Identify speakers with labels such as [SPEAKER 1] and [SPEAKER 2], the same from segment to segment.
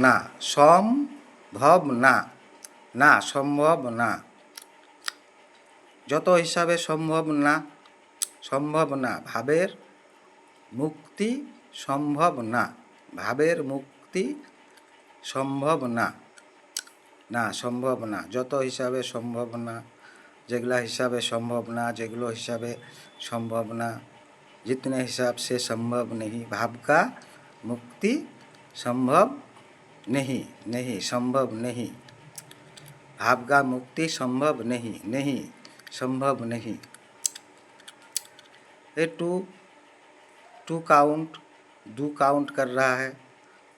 [SPEAKER 1] না, সম্ভব না, না সম্ভব না, যত হিসাবে সম্ভব না, সম্ভব না, ভাবের মুক্তি সম্ভব না, ভাবের মুক্তি সম্ভব না, না সম্ভব না, যত হিসাবে সম্ভব না, যেগুলা हिसाबे संभव ना, जेगुलो हिसाबे संभव ना, जितने हिसाब से संभव नहीं, भाव का मुक्ति संभव नहीं, नहीं संभव नहीं, भाव का मुक्ति संभव नहीं, नहीं संभव नहीं। ये टू काउंट, दो काउंट कर रहा है,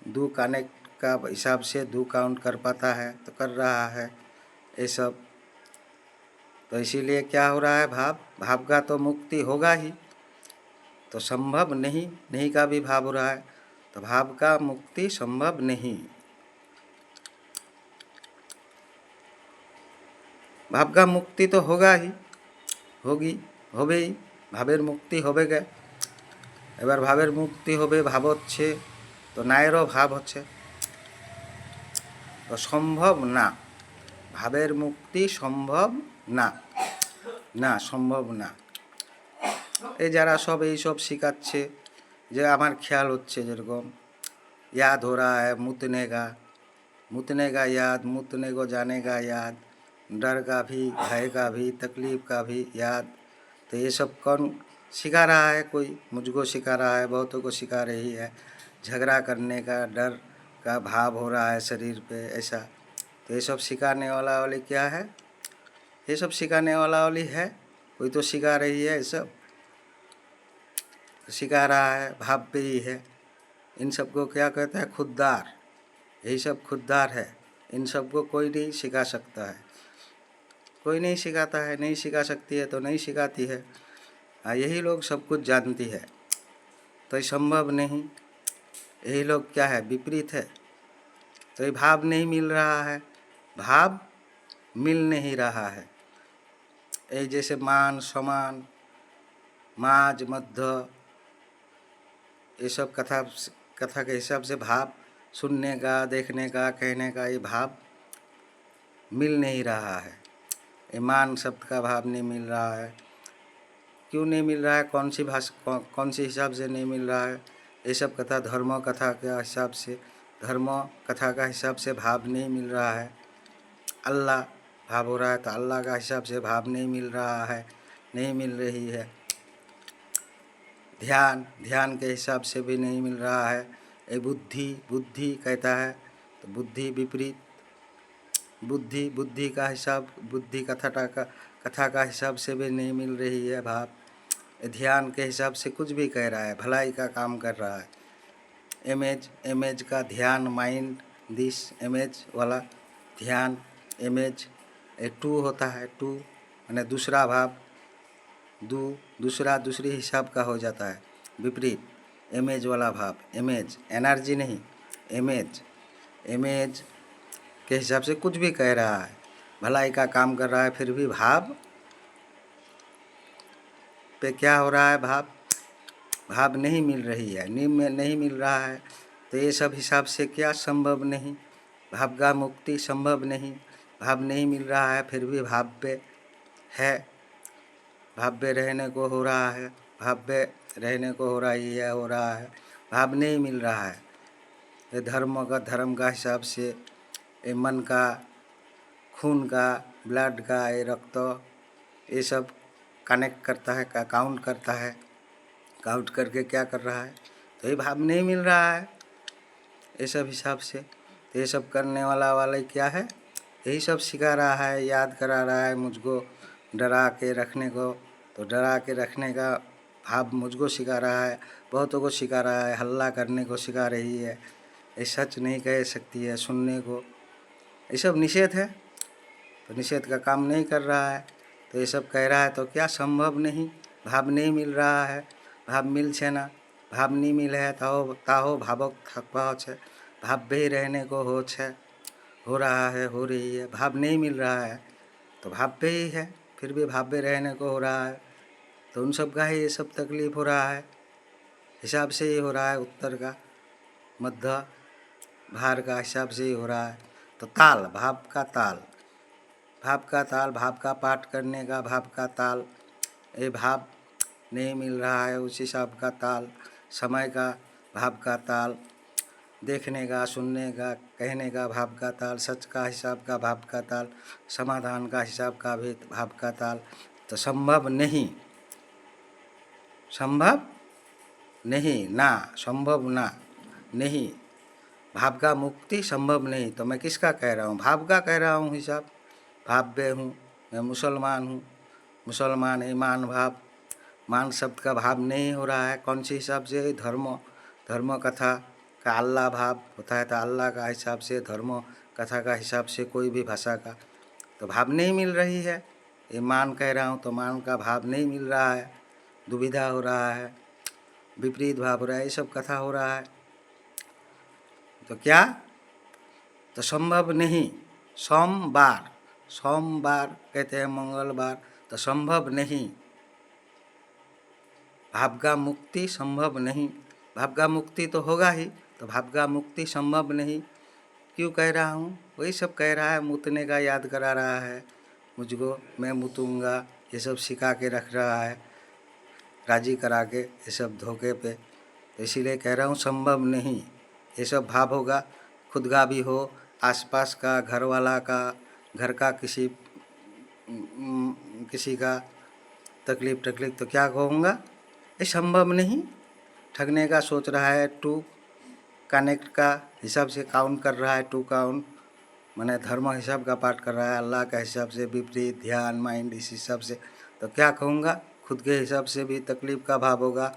[SPEAKER 1] दो कनेक्ट का हिसाब से दो काउंट कर पाता है तो कर रहा है ये सब। तो इसीलिए क्या हो रहा है, भाव का तो मुक्ति होगा ही, तो संभव नहीं, नहीं का भी भाव हो रहा है, तो भाव का मुक्ति संभव नहीं, भाव का मुक्ति तो होगा ही, होगी, होबेई, भावेर मुक्ति होबे गे। एबार भावेर मुक्ति होबे, भाव होच्छे तो नायेरो भाव होच्छे, तो सम्भव ना, भावेर मुक्ति सम्भव ना, ना सम्भव ना। এই যারা सब এই सब শিখাচ্ছে যে আমার খেয়াল হচ্ছে যেরকম याद हो रहा है, मुतने का याद, मुतने को जाने का याद, डर का भी, भय का भी, तकलीफ़ का भी याद। तो ये सब कौन सिखा रहा है? कोई मुझको सिखा रहा है, बहुतों को सिखा रही है। झगड़ा करने का, डर का भाव हो रहा है शरीर पे ऐसा। तो ये सब सिखाने वाला वाली क्या है? ये सब सिखाने वाला वाली है, कोई तो सिखा रही है, ये सब सिखा रहा है, भाव पे ही है। इन सबको क्या कहता है? खुददार। यही सब खुददार है, इन सबको कोई नहीं सिखा सकता है, कोई नहीं सिखाता है, नहीं सिखा सकती है तो नहीं सिखाती है। यही लोग सब कुछ जानती है, तो ये संभव नहीं। यही लोग क्या है? विपरीत है। तो ये भाव नहीं मिल रहा है, भाव मिल नहीं रहा है। ये जैसे मान, समान, माज, मध्य, ये सब कथा के हिसाब से भाव सुनने का, देखने का, कहने का, ये भाव मिल नहीं रहा है। ये मान शब्द का भाव नहीं मिल रहा है। क्यों नहीं मिल रहा है? कौन सी भाषा, कौन सी हिसाब से नहीं मिल रहा है? ये सब कथा धर्म कथा के हिसाब से, धर्म कथा का हिसाब से भाव नहीं मिल रहा है। अल्लाह भाव हो रहा है तो अल्लाह का हिसाब से भाव नहीं मिल रहा है, नहीं मिल रही है। ध्यान, ध्यान के हिसाब से भी नहीं मिल रहा है। ये बुद्धि, बुद्धि कहता है तो बुद्धि विपरीत, बुद्धि, बुद्धि का हिसाब, बुद्धि कथा का हिसाब से भी नहीं मिल रही है भाव। ध्यान के हिसाब से कुछ भी कह रहा है, भलाई का काम कर रहा है। इमेज, इमेज का ध्यान, माइंड, दिस इमेज वाला ध्यान, इमेज, ये टू होता है, टू माने दूसरा भाव, दूसरा दूसरी हिसाब का हो जाता है, विपरीत। इमेज वाला भाव, इमेज एनर्जी नहीं, इमेज, इमेज के हिसाब से कुछ भी कह रहा है, भलाई का काम कर रहा है, फिर भी भाव पे क्या हो रहा है? भाव नहीं मिल रही है, नहीं मिल रहा है। तो ये सब हिसाब से क्या संभव नहीं, भाव का मुक्ति संभव नहीं। भाव नहीं मिल रहा है, फिर भी भाव पे है, भाव पे रहने को हो रहा है, भाव पे रहने को हो रही है, हो रहा है, भाव नहीं मिल रहा है। ये धर्म का हिसाब से, ये मन का, खून का, ब्लड का, ये रक्त, ये सब कनेक्ट करता है, काउंट करता है, काउंट करके क्या कर रहा है? तो ये भाव नहीं मिल रहा है ये सब हिसाब से। तो ये सब करने वाला क्या है? यही सब सिखा रहा है, याद करा रहा है मुझको, डरा के रखने को। तो डरा के रखने का भाव मुझको सिखा रहा है, बहुतों को सिखा रहा है, हल्ला करने को सिखा रही है, ये सच नहीं कह सकती है सुनने को। ये सब निषेध है, तो निषेध का काम नहीं कर रहा है। तो ये सब कह रहा है तो क्या संभव नहीं, भाव नहीं मिल रहा है। भाव मिल छे ना, भाव नहीं मिल है ताहो भावक थकवा छे, भाव भी रहने को हो छे, हो रहा है, हो रही है, भाव नहीं मिल रहा है तो भाव पे ही है, फिर भी भाव पे रहने को हो रहा है। तो उन सब का ही ये सब तकलीफ हो रहा है, हिसाब से ही हो रहा है, उत्तर का, मध्य, भार का हिसाब से ही हो रहा है। तो ताल, भाव का ताल, भाव का ताल, भाव का पाठ करने का भाव का ताल, ये भाव नहीं मिल रहा है। उस हिसाब का ताल, समय का भाव का ताल, देखने का, सुनने का, कहने का भाव का ताल, सच का हिसाब का भाव का ताल, समाधान का हिसाब का भी भाव का ताल। तो संभव नहीं, संभव नहीं, ना, संभव ना, नहीं, भाव का मुक्ति संभव नहीं। तो मैं किसका कह रहा हूँ? भाव का कह रहा हूँ हिसाब। भाव्य हूँ, मैं मुसलमान हूँ, मुसलमान ईमान भाव, मान शब्द का भाव नहीं हो रहा है। कौन से हिसाब से? धर्म, धर्म कथा का अल्लाह भाव होता है, तो अल्लाह का हिसाब से, धर्म कथा का हिसाब से, कोई भी भाषा का तो भाव नहीं मिल रही है। ये मान कह रहा हूँ तो मान का भाव नहीं मिल रहा है, दुविधा हो रहा है, विपरीत भाव हो रहा है, ये सब कथा हो रहा है। तो क्या? तो संभव नहीं। सोमवार, सोमवार कहते हैं मंगलवार, तो संभव नहीं, भाव का मुक्ति संभव नहीं। भाव का मुक्ति तो होगा ही, तो भाव का मुक्ति संभव नहीं क्यों कह रहा हूँ? वही सब कह रहा है, मुतने का याद करा रहा है मुझको, मैं मुतूँगा, ये सब सिखा के रख रहा है, राजी करा के, ये सब धोखे पे। तो इसीलिए कह रहा हूँ संभव नहीं। ये सब भाव होगा, खुद का भी हो, आसपास का, घर वाला का, घर का किसी का तकलीफ तो क्या कहूँगा? ये संभव नहीं। ठगने का सोच रहा है, टू कनेक्ट का हिसाब से काउंट कर रहा है, टू काउंट माने धर्म हिसाब का पाठ कर रहा है, अल्लाह का हिसाब से विपरीत, ध्यान, माइंड, इस हिसाब से। तो क्या कहूँगा? खुद के हिसाब से भी तकलीफ का भाव होगा,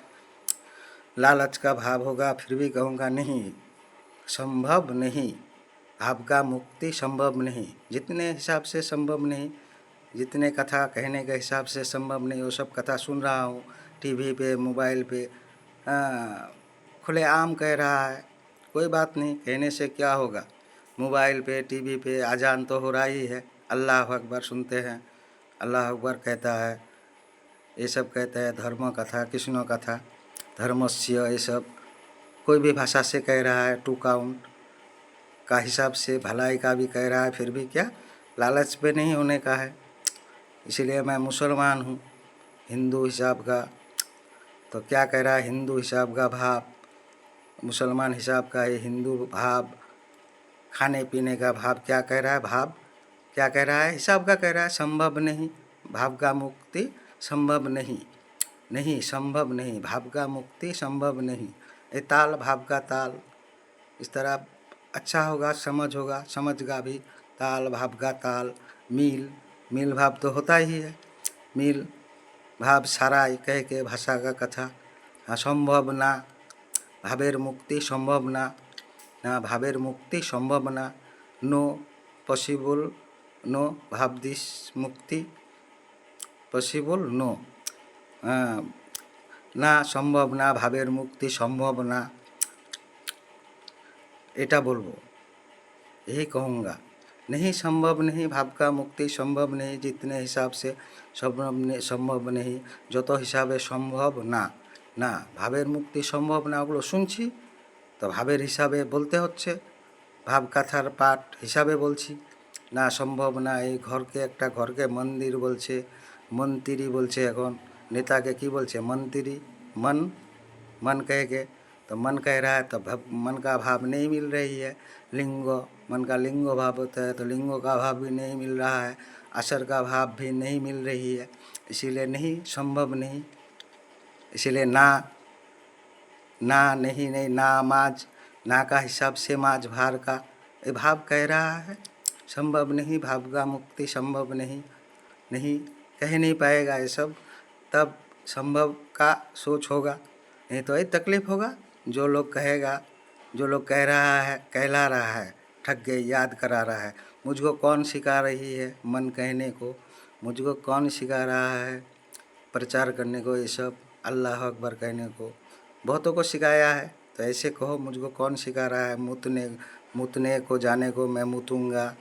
[SPEAKER 1] लालच का भाव होगा, फिर भी कहूँगा नहीं, संभव नहीं, भाव का मुक्ति संभव नहीं। जितने हिसाब से संभव नहीं, जितने कथा कहने के हिसाब से संभव नहीं, वो सब कथा सुन रहा हूँ टीवी पे, मोबाइल पे, खुलेआम कह रहा है। कोई बात नहीं, कहने से क्या होगा? मोबाइल पे, टीवी पे अजान तो हो रहा ही है, अल्लाह अकबर सुनते हैं, अल्लाह अकबर कहता है, ये सब कहते हैं, धर्म कथा, कृष्ण कथा, धर्मस्य, ये सब कोई भी भाषा से कह रहा है, टू काउंट का हिसाब से, भलाई का भी कह रहा है, फिर भी क्या? लालच पे नहीं होने का है। इसीलिए मैं मुसलमान हूँ, हिंदू हिसाब का। तो क्या कह रहा है? हिंदू हिसाब का भाव, मुसलमान हिसाब का ये हिंदू भाव, खाने पीने का भाव क्या कह रहा है? भाव क्या कह रहा है? हिसाब का कह रहा है, संभव नहीं, भाव का मुक्ति संभव नहीं, नहीं संभव नहीं, भाव का मुक्ति संभव नहीं। ये ताल, भाव का ताल, इस तरह अच्छा होगा, समझ होगा, समझ भी, ताल, भाव का ताल, मील, मील भाव तो होता ही है, मील भाव सारा कह के भाषा का कथा। असंभव ना, भावेर मुक्ति संभव ना, ना भावेर मुक्ति संभव ना, नो पॉसिबल, नो भाव दिस मुक्ति पॉसिबल, नो, ना সম্ভব না, ভাবের মুক্তি সম্ভব না, এটা বলবো, यही कहूँगा। नहीं संभव नहीं, भाव का मुक्ति संभव नहीं, जितने हिसाब से সম্ভব नहीं, যত হিসাবে সম্ভব না, না ভাবের মুক্তি সম্ভব না, ওগুলো শুনছি তো ভাবের হিসাবে বলতে হচ্ছে, ভাব কাথার পাঠ হিসাবে বলছি। না সম্ভব না, এই ঘরকে, একটা ঘরকে মন্দির বলছে, মন্ত্রী বলছে, এখন नेता की बोलছে मंत्री, मन, मन कह के, तो मन कह रहा है, तो मन का भाव नहीं मिल रही है। लिंग, मन का लिंगो भाव होता है, तो लिंगों का भाव भी नहीं मिल रहा है, असर का भाव भी नहीं मिल रही है, इसीलिए नहीं, संभव नहीं। इसीलिए ना, ना नहीं, नहीं ना, माज, ना का हिसाब से माज भार का, ये भाव कह रहा है, संभव नहीं, भाव का मुक्ति संभव नहीं, नहीं कह नहीं पाएगा ये सब, तब संभव का सोच होगा, नहीं तो ये तकलीफ होगा। जो लोग कहेगा, जो लोग कह रहा है, कहला रहा है, ठग गए, याद करा रहा है, मुझको कौन सिखा रही है मन कहने को, मुझको कौन सिखा रहा है प्रचार करने को, ये सब अल्लाह अकबर कहने को, बहुतों को सिखाया है। तो ऐसे कहो, मुझको कौन सिखा रहा है मुतने को जाने को, मैं मुतूँगा,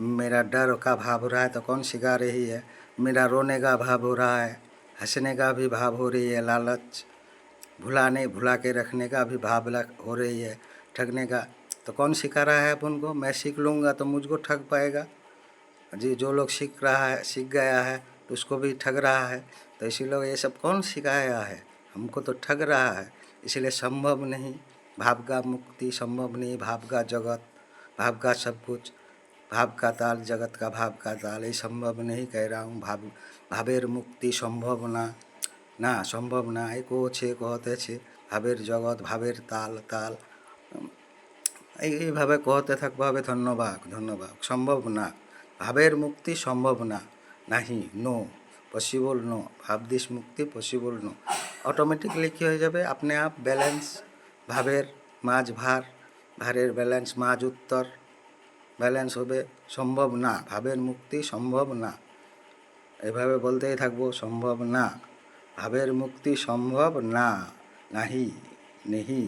[SPEAKER 1] मेरा डर का भाव हो रहा है, तो कौन सिखा रही है? मेरा रोने का भाव हो रहा है, हंसने का भी भाव हो रही है, लालच भुला के रखने का भी भाव हो रही है, ठगने का, तो कौन सिखा रहा है अपन को? मैं सीख लूँगा तो मुझको ठग पाएगा जी। जो लोग सीख रहा है, सीख गया है, तो उसको भी ठग रहा है। तो इसीलिए ये सब कौन सिखाया है? हमको तो ठग रहा है। इसलिए संभव नहीं, भाव का मुक्ति संभव नहीं। भाव का जगत, भाव का सब कुछ, भाव का ताल, जगत का भाव का ताल, ये संभव नहीं कह रहा हूँ। भावेर मुक्ति সম্ভব না, না সম্ভব না। কছে কহতেছে ভাবের জগৎ, ভাবের তাল তাল, এইভাবে কহতে থাকতে হবে। ধন্যবাদ ধন্যবাদ। সম্ভব না, ভাবের মুক্তি সম্ভব না, নাহি, নো পসিবল, নো ভাবদিস মুক্তি পসিবল, নো। অটোমেটিকলি কী হয়ে যাবে? আপনি আপ ব্যালেন্স, ভাবের মাঝ ভার, ভারের ব্যালেন্স মাঝ উত্তর, ব্যালেন্স হবে। সম্ভব না, ভাবের মুক্তি সম্ভব না, এভাবে বলতেই থাকবো। সম্ভব না, ভাবের মুক্তি সম্ভব না, নাহি, নেহি।